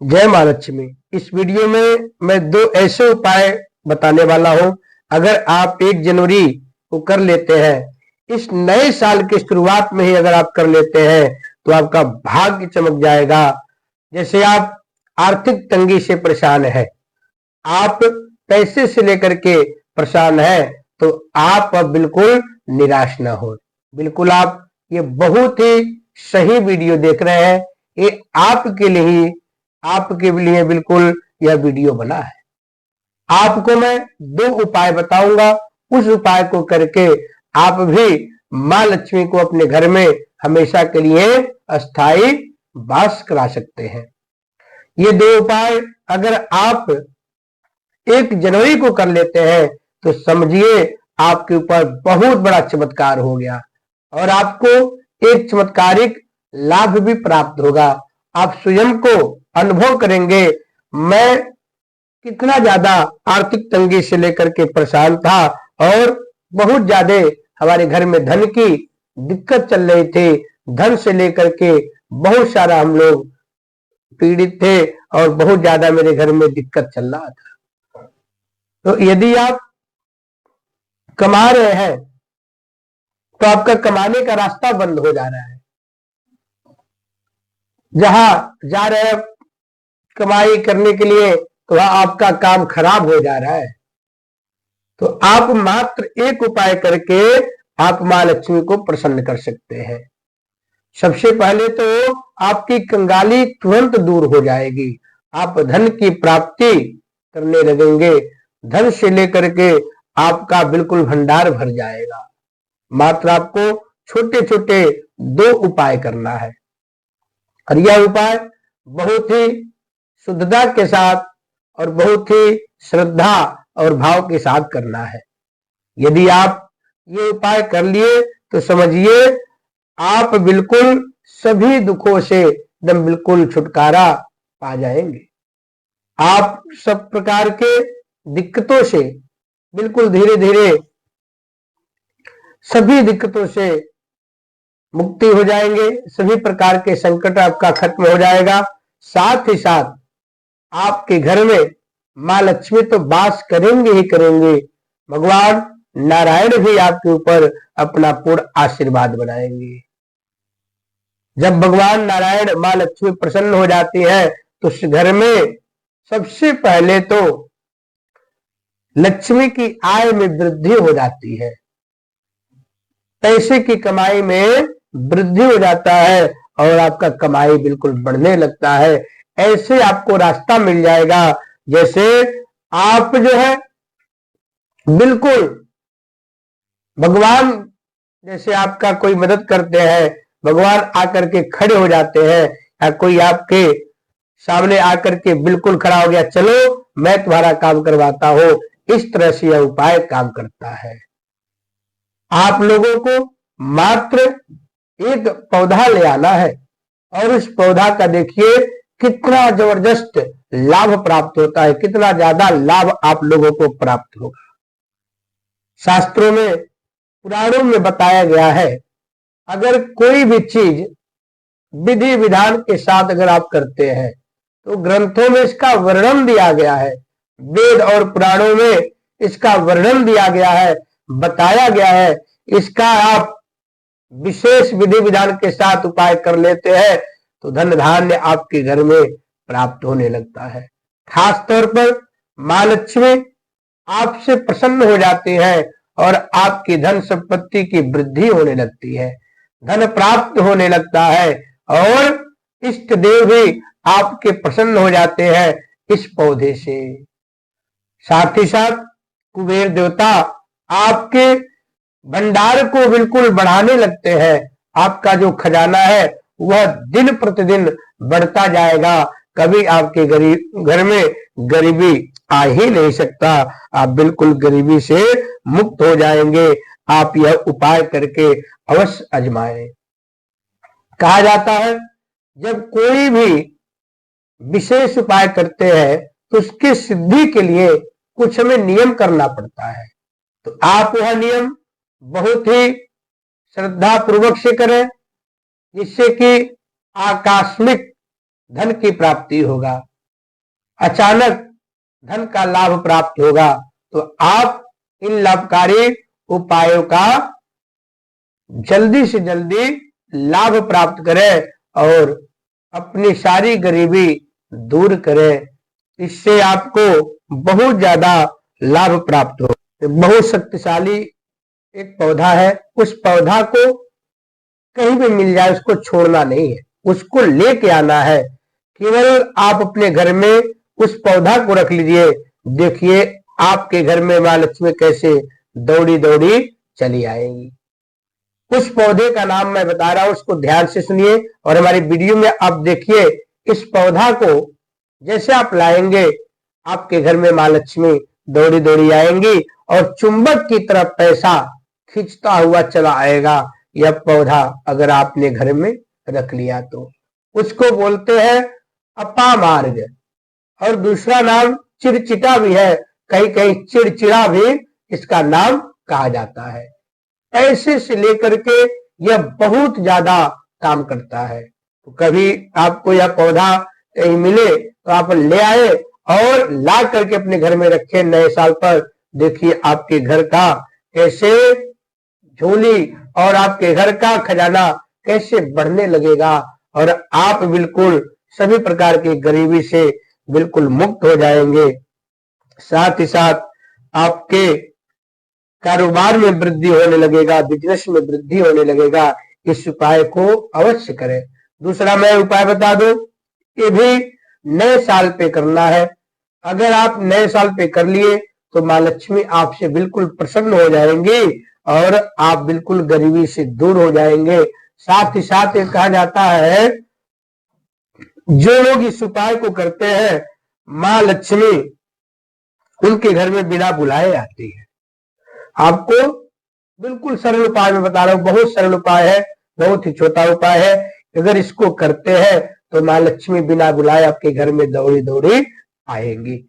जय माँ लक्ष्मी। इस वीडियो में मैं दो ऐसे उपाय बताने वाला हूं। अगर आप 1 जनवरी को कर लेते हैं, इस नए साल की शुरुआत में ही अगर आप कर लेते हैं तो आपका भाग्य चमक जाएगा। जैसे आप आर्थिक तंगी से परेशान है, आप पैसे से लेकर के परेशान है, तो आप अब बिल्कुल निराश ना हो। बिल्कुल आप ये बहुत ही सही वीडियो देख रहे हैं। ये आपके लिए बिल्कुल यह वीडियो बना है। आपको मैं दो उपाय बताऊंगा, उस उपाय को करके आप भी माँ लक्ष्मी को अपने घर में हमेशा के लिए अस्थाई वास करा सकते हैं। ये दो उपाय अगर आप 1 जनवरी को कर लेते हैं तो समझिए आपके ऊपर बहुत बड़ा चमत्कार हो गया और आपको एक चमत्कारिक लाभ भी प्राप्त होगा। आप स्वयं को अनुभव करेंगे, मैं कितना ज्यादा आर्थिक तंगी से लेकर के परेशान था और बहुत ज्यादा हमारे घर में धन की दिक्कत चल रही थी। धन से लेकर के बहुत सारा हम लोग पीड़ित थे और बहुत ज्यादा मेरे घर में दिक्कत चल रहा था। तो यदि आप कमा रहे हैं तो आपका कमाने का रास्ता बंद हो जा रहा है। जहां जा रहे हैं कमाई करने के लिए तो वहां आपका काम खराब हो जा रहा है। तो आप मात्र एक उपाय करके आप मां लक्ष्मी को प्रसन्न कर सकते हैं। सबसे पहले तो आपकी कंगाली तुरंत दूर हो जाएगी, आप धन की प्राप्ति करने लगेंगे। धन से लेकर के आपका बिल्कुल भंडार भर जाएगा। मात्र आपको छोटे छोटे दो उपाय करना है और यह उपाय बहुत ही शुद्धता के साथ और बहुत ही श्रद्धा और भाव के साथ करना है। यदि आप ये उपाय कर लिए तो समझिए आप बिल्कुल सभी दुखों से एकदम बिल्कुल छुटकारा पा जाएंगे। आप सब प्रकार के दिक्कतों से बिल्कुल धीरे धीरे सभी दिक्कतों से मुक्ति हो जाएंगे। सभी प्रकार के संकट आपका खत्म हो जाएगा। साथ ही साथ आपके घर में मां लक्ष्मी तो वास करेंगे ही करेंगे, भगवान नारायण भी आपके ऊपर अपना पूर्ण आशीर्वाद बनाएंगे। जब भगवान नारायण मां लक्ष्मी प्रसन्न हो जाती है तो उस घर में सबसे पहले तो लक्ष्मी की आय में वृद्धि हो जाती है, पैसे की कमाई में वृद्धि हो जाता है और आपका कमाई बिल्कुल बढ़ने लगता है। ऐसे आपको रास्ता मिल जाएगा जैसे आप जो है बिल्कुल भगवान जैसे आपका कोई मदद करते हैं, भगवान आकर के खड़े हो जाते हैं, या कोई आपके सामने आकर के बिल्कुल खड़ा हो गया, चलो मैं तुम्हारा काम करवाता हूं। इस तरह से यह उपाय काम करता है। आप लोगों को मात्र एक पौधा ले आना है और उस पौधा का देखिए कितना जबरदस्त लाभ प्राप्त होता है, कितना ज्यादा लाभ आप लोगों को प्राप्त होगा। शास्त्रों में पुराणों में बताया गया है, अगर कोई भी चीज विधि विधान के साथ अगर आप करते हैं तो ग्रंथों में इसका वर्णन दिया गया है, वेद और पुराणों में इसका वर्णन दिया गया है, बताया गया है। इसका आप विशेष विधि विधान के साथ उपाय कर लेते हैं तो धन धान्य आपके घर में प्राप्त होने लगता है। खास तौर पर मां लक्ष्मी आपसे प्रसन्न हो जाती है और आपकी धन संपत्ति की वृद्धि होने लगती है, धन प्राप्त होने लगता है और इष्ट देव भी आपके प्रसन्न हो जाते हैं इस पौधे से। साथ ही साथ कुबेर देवता आपके भंडार को बिल्कुल बढ़ाने लगते हैं। आपका जो खजाना है वह दिन प्रतिदिन बढ़ता जाएगा। कभी आपके घर में गरीबी आ ही नहीं सकता, आप बिल्कुल गरीबी से मुक्त हो जाएंगे। आप यह उपाय करके अवश्य आजमाएं। कहा जाता है जब कोई भी विशेष उपाय करते हैं तो उसकी सिद्धि के लिए कुछ हमें नियम करना पड़ता है। तो आप वह नियम बहुत ही श्रद्धा पूर्वक से करें जिससे कि आकस्मिक धन की प्राप्ति होगा। अचानक धन का लाभ प्राप्त होगा। तो आप इन लाभकारी उपायों का जल्दी से जल्दी लाभ प्राप्त करें और अपनी सारी गरीबी दूर करें। इससे आपको बहुत ज्यादा लाभ प्राप्त हो। बहुत शक्तिशाली एक पौधा है, उस पौधा को कहीं भी मिल जाए उसको छोड़ना नहीं है, उसको लेके आना है। केवल आप अपने घर में उस पौधा को रख लीजिए, देखिए आपके घर में माँ लक्ष्मी कैसे दौड़ी दौड़ी चली आएंगी। उस पौधे का नाम मैं बता रहा हूं, उसको ध्यान से सुनिए और हमारी वीडियो में आप देखिए। इस पौधा को जैसे आप लाएंगे, आपके घर में माँ लक्ष्मी दौड़ी दौड़ी आएंगी और चुंबक की तरफ पैसा खींचता हुआ चला आएगा। यह पौधा अगर आपने घर में रख लिया तो उसको बोलते हैं अपामार्ग, और दूसरा नाम चिड़चिटा भी है, कहीं कहीं चिड़चिड़ा भी इसका नाम कहा जाता है। ऐसे से लेकर के यह बहुत ज्यादा काम करता है। तो कभी आपको यह पौधा कहीं मिले तो आप ले आए और ला करके अपने घर में रखें नए साल पर। देखिए आपके घर का कैसे झोली और आपके घर का खजाना कैसे बढ़ने लगेगा और आप बिल्कुल सभी प्रकार की गरीबी से बिल्कुल मुक्त हो जाएंगे। साथ ही साथ आपके कारोबार में वृद्धि होने लगेगा, बिजनेस में वृद्धि होने लगेगा। इस उपाय को अवश्य करें। दूसरा मैं उपाय बता दूं, ये भी नए साल पे करना है। अगर आप नए साल पे कर लिए तो माँ लक्ष्मी आपसे बिल्कुल प्रसन्न हो जाएंगी और आप बिल्कुल गरीबी से दूर हो जाएंगे। साथ ही साथ ये कहा जाता है, जो लोग इस उपाय को करते हैं माँ लक्ष्मी उनके घर में बिना बुलाए आती है। आपको बिल्कुल सरल उपाय में बता रहा हूं, बहुत सरल उपाय है, बहुत ही छोटा उपाय है। अगर इसको करते हैं तो माँ लक्ष्मी बिना बुलाए आपके घर में दौड़ी दौड़ी आएंगी।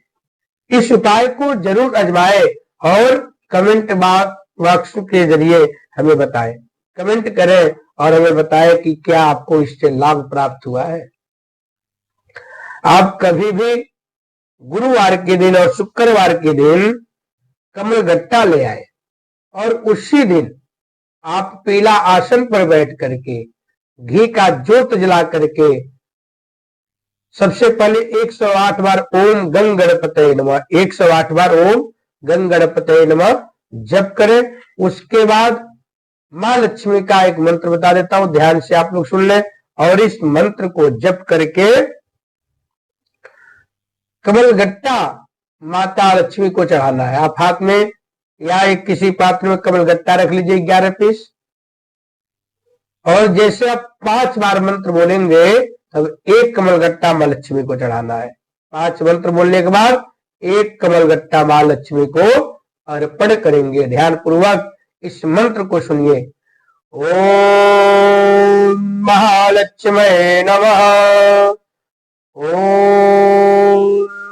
इस उपाय को जरूर आजमाएं और कमेंट बॉक्स के जरिए हमें बताएं। कमेंट करें और हमें बताएं कि क्या आपको इससे लाभ प्राप्त हुआ है। आप कभी भी गुरुवार के दिन और शुक्रवार के दिन कमलगट्टा ले आए और उसी दिन आप पीला आसन पर बैठ करके घी का ज्योत जला करके सबसे पहले 108 बार ओम गंग गणपतये नमः, 108 बार ओम गंग गणपतये नमः जप करें। उसके बाद माँ लक्ष्मी का एक मंत्र बता देता हूं, ध्यान से आप लोग सुन लें। और इस मंत्र को जप करके कमलगट्टा माता लक्ष्मी को चढ़ाना है। आप हाथ में या एक किसी पात्र में कमलगट्टा रख लीजिए 11 पीस, और जैसे आप 5 बार मंत्र बोलेंगे तब एक कमलगट्टा माँ लक्ष्मी को चढ़ाना है। 5 मंत्र बोलने के बाद एक कमलगट्टा माँ लक्ष्मी को अर्पण करेंगे। ध्यान पूर्वक इस मंत्र को सुनिए। ओम महालक्ष्मी नमः, ओम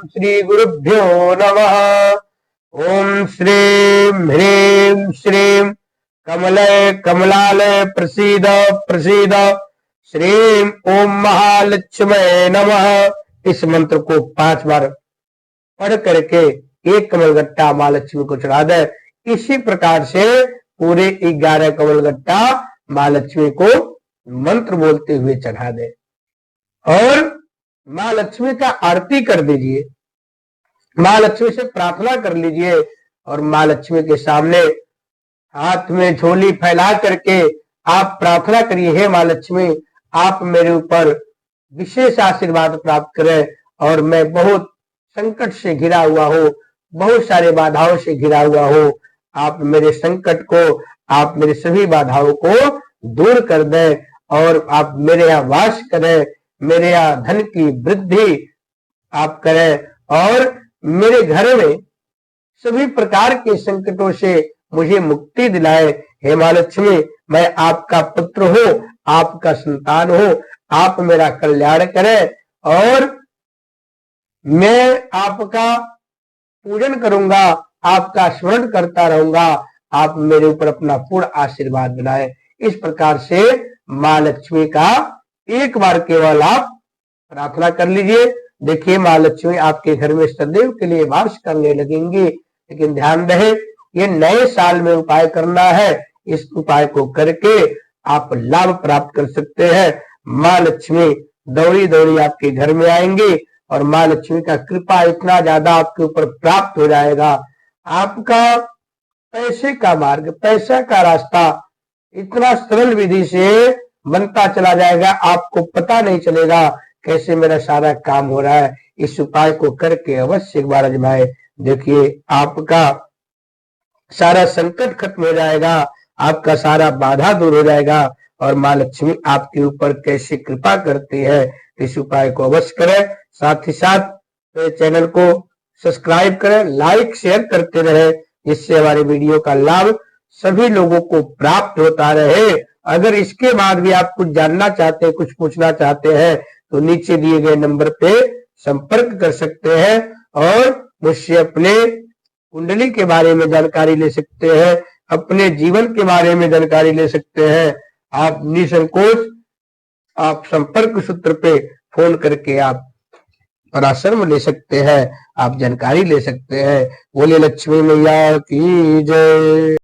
श्री गुरुभ्यो नमः, ओम श्रीं ह्रीं श्रीं कमलय कमलालय प्रसीद प्रसीद, श्रीं ओम महालक्ष्मी नमः। इस मंत्र को 5 बार पढ़ करके एक कमलगट्टा माँ लक्ष्मी को चढ़ा दे। इसी प्रकार से पूरे 11 कमलगट्टा माँ लक्ष्मी को मंत्र बोलते हुए चढ़ा दे और माँ लक्ष्मी का आरती कर दीजिए। माँ लक्ष्मी से प्रार्थना कर लीजिए और माँ लक्ष्मी के सामने हाथ में झोली फैला करके आप प्रार्थना करिए, हे माँ लक्ष्मी आप मेरे ऊपर विशेष आशीर्वाद प्राप्त करें और मैं बहुत संकट से घिरा हुआ हूँ, बहुत सारे बाधाओं से घिरा हुआ हूँ। आप मेरे संकट को, आप मेरे सभी बाधाओं को दूर कर दें और आप मेरे यहाँ वास करें, मेरे यहाँ धन की वृद्धि आप करें और मेरे घर में सभी प्रकार के संकटों से मुझे मुक्ति दिलाए। हे माँ लक्ष्मी मैं आपका पुत्र हूँ, आपका संतान हूँ, आप मेरा कल्याण करें और मैं आपका पूजन करूंगा, आपका स्मरण करता रहूंगा, आप मेरे ऊपर अपना पूर्ण आशीर्वाद बनाए। इस प्रकार से माँ लक्ष्मी का एक बार केवल आप प्रार्थना कर लीजिए। देखिए माँ लक्ष्मी आपके घर में सदैव के लिए वास करने लगेंगी। लेकिन ध्यान रहे, ये नए साल में उपाय करना है। इस उपाय को करके आप लाभ प्राप्त कर सकते हैं। माँ लक्ष्मी दौड़ी दौड़ी आपके घर में आएंगी और माँ लक्ष्मी का कृपा इतना ज्यादा आपके ऊपर प्राप्त हो जाएगा। आपका पैसे का मार्ग, पैसा का रास्ता इतना सरल विधि से बनता चला जाएगा, आपको पता नहीं चलेगा कैसे मेरा सारा काम हो रहा है। इस उपाय को करके अवश्य एक बार आजमाएं। देखिए आपका सारा संकट खत्म हो जाएगा, आपका सारा बाधा दूर हो जाएगा और माँ लक्ष्मी आपके ऊपर कैसे कृपा करती है। इस उपाय को अवश्य करें। साथ ही साथ चैनल को सब्सक्राइब करें, लाइक शेयर करते रहे, जिससे हमारे वीडियो का लाभ सभी लोगों को प्राप्त होता रहे। अगर इसके बाद भी आप कुछ जानना चाहते हैं, कुछ पूछना चाहते हैं, तो नीचे दिए गए नंबर पे संपर्क कर सकते हैं और मुझसे अपने कुंडली के बारे में जानकारी ले सकते हैं, अपने जीवन के बारे में जानकारी ले सकते हैं। आप निसंकोच आप संपर्क सूत्र पे फोन करके आप परामर्श ले सकते हैं, आप जानकारी ले सकते हैं। बोले लक्ष्मी मैया की जय।